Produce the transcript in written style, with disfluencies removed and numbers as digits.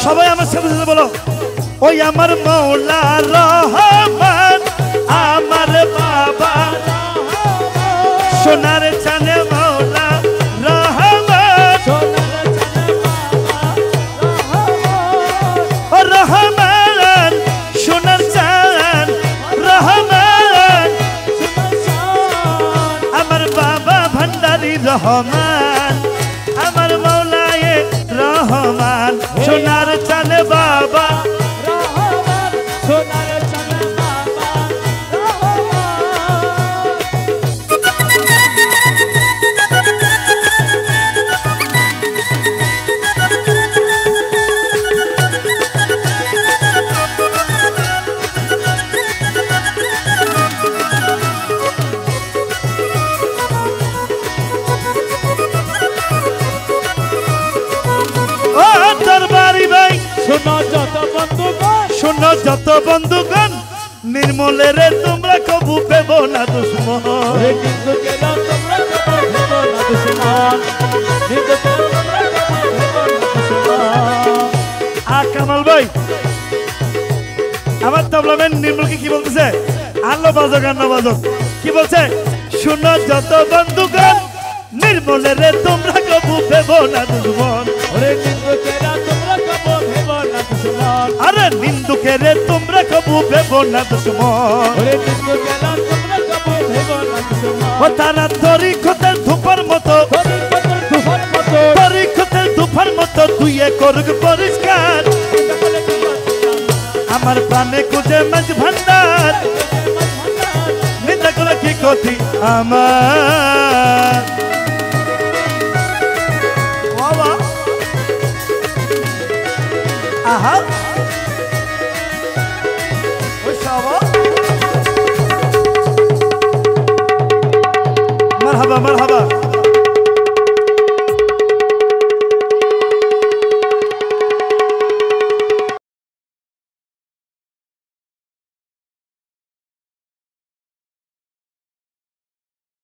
সবাই আমার সাথে সাথে বলো ওই আমার মৌলা রহমান আমার বাবা সোনার চানে মৌলা রহমান রহমান সোনার চান রহমান আমার বাবা ভান্ডারি রহমান আমার মৌলায়ে রহমান সোনার চানে বাবা রহমান সোনার চানে বাবা দরবারি ভাই শোনো যত বন্ধুগণ শোনো যত বন্ধুগণ নির্মলের তোমরা কবু পেব না দুশ্মন কিন্তু কেন তোমরা কবু পেব না দুশ্মন কিন্তু তোমরা কবু পেব না দুশ্মন কামাল ভাই আমার তবলাম্যান নির্মলকে কি বলতেছে আলো বাজো গান না বাজো কি বলছে শোনো যত বন্ধুগণ নির্মলের তোমরা কবু পেব না দুশ্মন আরে নিন্দুকের তোমরা কবু পেব না দুশ্মন তারা তরিকতের ধূপার মতো তরিকতের ধূপার মতো দুইয়ে করুক পরিষ্কার আমার প্রাণে খুঁজে মাঝ ভান্ডার নিন্দা করে কি ক্ষতি আমার আহা মারহাবা মারহাবা